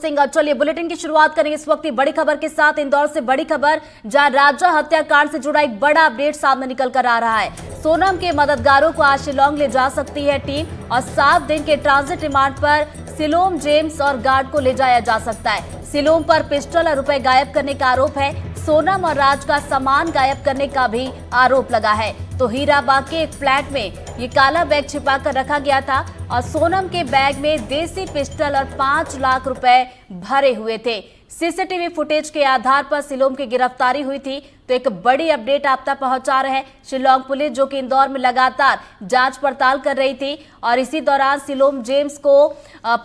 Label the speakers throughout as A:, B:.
A: सिंह, चलिए बुलेटिन की शुरुआत करेंगे इस वक्त की बड़ी खबर के साथ। इंदौर से बड़ी खबर, जहां राजा हत्याकांड से जुड़ा एक बड़ा अपडेट सामने निकल कर आ रहा है। सोनम के मददगारों को आज शिलांग ले जा सकती है टीम और 7 दिन के ट्रांजिट रिमांड पर सिलोम, जेम्स और गार्ड को ले जाया जा सकता है। सिलोम पर पिस्टल और रुपए गायब करने का आरोप है। सोनम और राज का सामान गायब करने का भी आरोप लगा है। तो हीराबाग के एक फ्लैट में ये काला बैग छिपा कर रखा गया था और सोनम के बैग में देसी पिस्टल और 5 लाख रुपए भरे हुए थे। सीसीटीवी फुटेज के आधार पर सिलोम की गिरफ्तारी हुई थी। तो एक बड़ी अपडेट आप तक पहुंचा रहे हैं शिलांग पुलिस, जो कि इंदौर में लगातार जांच पड़ताल कर रही थी और इसी दौरान सिलोम, जेम्स को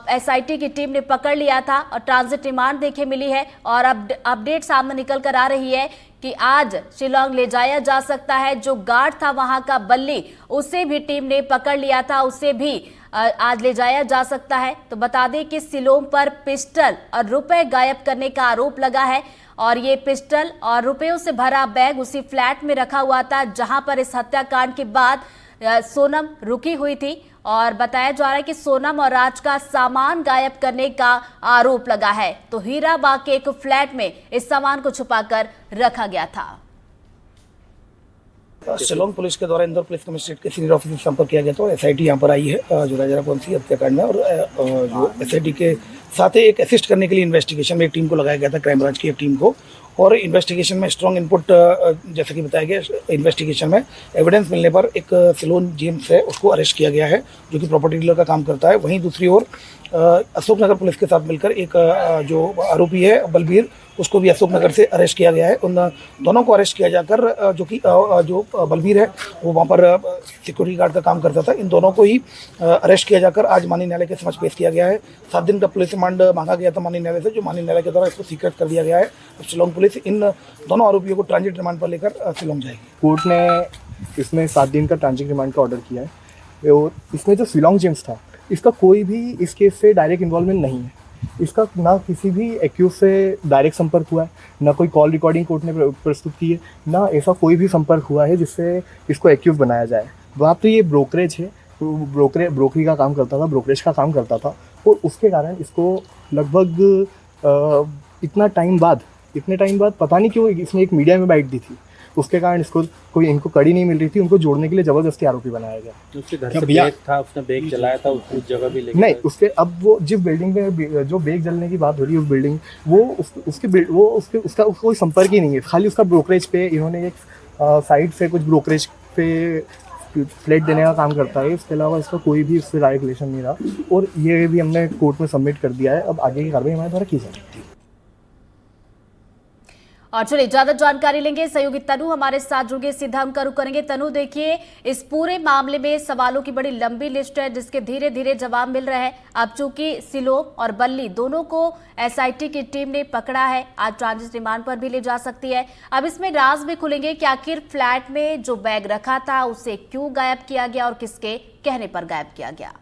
A: एसआईटी की टीम ने पकड़ लिया था और ट्रांजिट रिमांड देखे मिली है। और अब अपडेट सामने निकल कर आ रही है कि आज शिलांग ले जाया जा सकता है। जो गार्ड था वहां का बल्ली, उसे भी टीम ने पकड़ लिया था, उसे भी आज ले जाया जा सकता है। तो बता दें कि सिलोम पर पिस्टल और रुपए गायब करने का आरोप लगा है और ये पिस्टल और रुपयों से भरा बैग उसी फ्लैट में रखा हुआ था जहां पर इस हत्याकांड के बाद सोनम रुकी हुई थी। और बताया जा रहा है कि सोनम और राज का सामान गायब करने का आरोप लगा है। तो हीराबाग के एक फ्लैट में इस सामान को छुपाकर रखा गया था।
B: शिलांग पुलिस के द्वारा इंदौर पुलिस कमिश्नरेट के सीनियर ऑफिसर से संपर्क किया गया तो एसआईटी यहाँ पर आई है जो राजा रामपंथी हत्याकांड में, और जो एसआईटी के साथ एक असिस्ट करने के लिए इन्वेस्टिगेशन में एक टीम को लगाया गया था, क्राइम ब्रांच की एक टीम को। और इन्वेस्टिगेशन में स्ट्रॉन्ग इनपुट जैसा कि बताया गया, इन्वेस्टिगेशन में एविडेंस मिलने पर एक सिलोन जेम्स है, उसको अरेस्ट किया गया है, जो कि प्रॉपर्टी डीलर का काम करता है। वहीं दूसरी ओर अशोकनगर पुलिस के साथ मिलकर एक जो आरोपी है बलबीर, उसको भी अशोकनगर से अरेस्ट किया गया है। उन दोनों को अरेस्ट किया जाकर जो बलबीर है वो वहाँ पर सिक्योरिटी गार्ड का काम करता था, इन दोनों को ही अरेस्ट किया जाकर आज माननीय न्यायालय के समक्ष पेश किया गया है। 7 दिन का पुलिस रिमांड मांगा गया था माननीय न्यायालय से, जो माननीय न्यायालय के द्वारा इसको सीक्रेट कर दिया गया है। शिलांग पुलिस इन दोनों आरोपियों को ट्रांजिट रिमांड पर लेकर शिलांग जाएगी।
C: कोर्ट ने इसमें 7 दिन का ट्रांजिट रिमांड का ऑर्डर किया है और इसमें जो शिलांग जेम्स था, इसका कोई भी इस केस से डायरेक्ट इन्वॉल्वमेंट नहीं है। इसका ना किसी भी एक्यूज से डायरेक्ट संपर्क हुआ है, ना कोई कॉल रिकॉर्डिंग कोर्ट ने प्रस्तुत की है, ना ऐसा कोई भी संपर्क हुआ है जिससे इसको एक्यूज बनाया जाए। वहाँ तो ये ब्रोकरेज है, ब्रोकरी का काम करता था, ब्रोकरेज का काम करता था और उसके कारण इसको लगभग इतने टाइम बाद पता नहीं क्यों इसने एक मीडिया में बाइट दी थी, उसके कारण इसको इनको कड़ी नहीं मिल रही थी, उनको जोड़ने के लिए जबरदस्ती आरोपी बनाया गया।
D: उसके घर से बैग था, उसने बैग जलाया था, उस जगह भी लेके
C: नहीं, उसके अब वो जिस बिल्डिंग में जो बैग जलने की बात हो रही है, उस बिल्डिंग उसका कोई संपर्क ही नहीं है। खाली उसका ब्रोकरेज पे इन्होंने एक साइड से कुछ ब्रोकरेज पे फ्लैट देने का काम करता है, इसके अलावा इसका कोई भी उससे डायरेक्ट रिलेशन नहीं रहा और ये भी हमने कोर्ट में सबमिट कर दिया है। अब आगे की कार्रवाई हमारे द्वारा की जाएगी।
A: और चलिए ज्यादा जानकारी लेंगे, सहयोगी तनु हमारे साथ जुड़े, सीधा हम रुख करेंगे। तनु, देखिए इस पूरे मामले में सवालों की बड़ी लंबी लिस्ट है जिसके धीरे धीरे जवाब मिल रहे हैं। अब चूंकि सिलोम और बल्ली दोनों को एसआईटी की टीम ने पकड़ा है, आज ट्रांजिट रिमांड पर भी ले जा सकती है। अब इसमें राज भी खुलेंगे कि आखिर फ्लैट में जो बैग रखा था उसे क्यों गायब किया गया और किसके कहने पर गायब किया गया।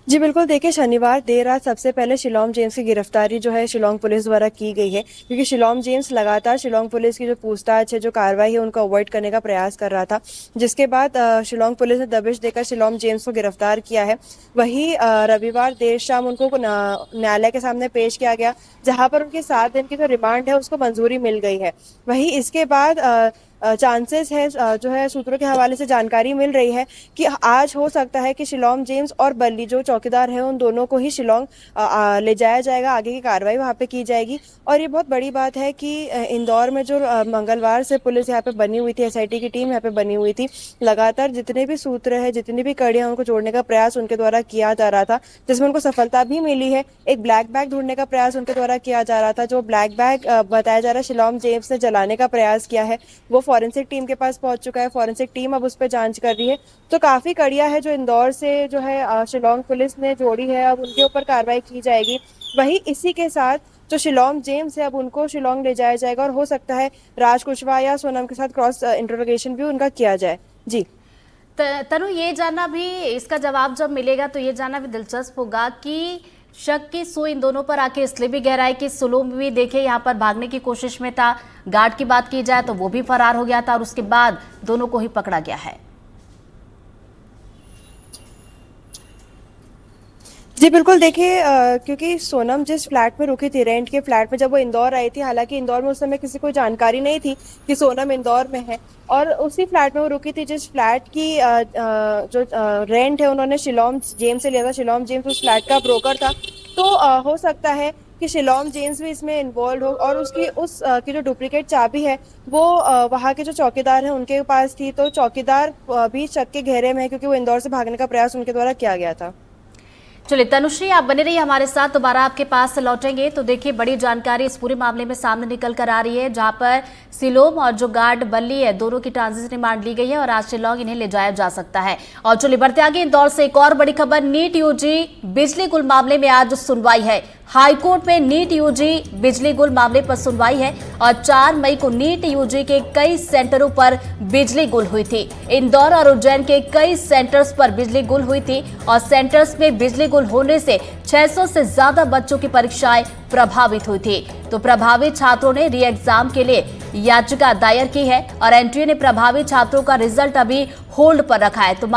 E: जी बिल्कुल, देखिए शनिवार देर रात सबसे पहले शिलांग जेम्स की गिरफ्तारी जो है शिलांग पुलिस द्वारा की गई है, क्योंकि शिलांग जेम्स लगातार शिलांग पुलिस की जो पूछताछ है, जो कार्रवाई है, उनको अवॉइड करने का प्रयास कर रहा था, जिसके बाद शिलांग पुलिस ने दबिश देकर शिलांग जेम्स को गिरफ्तार किया है। वहीं रविवार देर शाम उनको न्यायालय के सामने पेश किया गया, जहां पर उनके 7 दिन की जो रिमांड है उसको मंजूरी मिल गई है। वहीं इसके बाद चांसेस है, जो है सूत्रों के हवाले से जानकारी मिल रही है कि आज हो सकता है कि शिलांग जेम्स और बल्ली जो चौकीदार हैं उन दोनों को ही शिलांग ले जाया जाएगा, आगे की कार्रवाई वहां पे की जाएगी। और ये बहुत बड़ी बात है कि इंदौर में जो मंगलवार से पुलिस यहाँ पे बनी हुई थी, एसआईटी की टीम यहाँ पे बनी हुई थी, लगातार जितने भी सूत्र है, जितनी भी कड़ियां, उनको जोड़ने का प्रयास उनके द्वारा किया जा रहा था, जिसमें उनको सफलता भी मिली है। एक ब्लैक बैग ढूंढने का प्रयास उनके द्वारा किया जा रहा था, जो ब्लैक बैग बताया जा रहा है शिलांग जेम्स ने जलाने का प्रयास किया है, वो फॉरेंसिक टीम के पास पहुंच चुका है। फॉरेंसिक टीम अब उस पर जांच कर रही है। तो काफी कड़ियां है जो इंदौर से जो है शिलांग पुलिस ने जोड़ी है, अब उनके ऊपर कार्रवाई की जाएगी। वहीं इसी के साथ जो शिलांग जेम्स है, अब उनको शिलांग ले जाया जाएगा और हो सकता है राज कुशवाहा या सोनम के साथ क्रॉस इंटरोगेशन भी उनका किया जाए। जी
A: तनु, ये जानना भी, इसका जवाब जब मिलेगा तो ये जानना भी दिलचस्प होगा कि शक की सुई इन दोनों पर आके इसलिए भी गहराई कि सिलोम भी देखे यहाँ पर भागने की कोशिश में था, गार्ड की बात की जाए तो वो भी फरार हो गया था और उसके बाद दोनों को ही पकड़ा गया है।
E: जी बिल्कुल, देखिए क्योंकि सोनम जिस फ्लैट में रुकी थी, रेंट के फ्लैट में, जब वो इंदौर आई थी, हालांकि इंदौर में उस समय किसी को जानकारी नहीं थी कि सोनम इंदौर में है, और उसी फ्लैट में वो रुकी थी जिस फ्लैट की जो रेंट है उन्होंने शिलोम जेम्स से लिया था। शिलोम जेम्स उस फ्लैट का ब्रोकर था, तो हो सकता है कि शिलोम जेम्स भी इसमें इन्वॉल्व हो, और उसकी की जो डुप्लीकेट चाबी है वो वहाँ के जो चौकीदार हैं उनके पास थी, तो चौकीदार भी शक के घेरे में है, क्योंकि वो इंदौर से भागने का प्रयास उनके द्वारा किया गया था।
A: चलिए तनुश्री, आप बने रहिए हमारे साथ, दोबारा आपके पास लौटेंगे। तो देखिए, बड़ी जानकारी इस पूरे मामले में सामने निकल कर आ रही है, जहां पर सिलोम और जो गार्ड बल्ली है, दोनों की ट्रांजिट रिमांड ली गई है और आज शिलोंग इन्हें ले जाया जा सकता है। और चलिए बढ़ते आगे, इंदौर से एक और बड़ी खबर। नीट यूजी बिजली गुल मामले में आज सुनवाई है। हाईकोर्ट में नीट यूजी बिजली गुल मामले पर सुनवाई है और 4 मई को नीट यूजी के कई सेंटरों पर बिजली गुल हुई थी। इंदौर और उज्जैन के कई सेंटर्स पर बिजली गुल हुई थी और सेंटर्स में बिजली गुल होने से 600 से ज्यादा बच्चों की परीक्षाएं प्रभावित हुई थी। तो प्रभावित छात्रों ने री एग्जाम के लिए याचिका दायर की है और एनटीए ने प्रभावित छात्रों का रिजल्ट अभी होल्ड पर रखा है। तो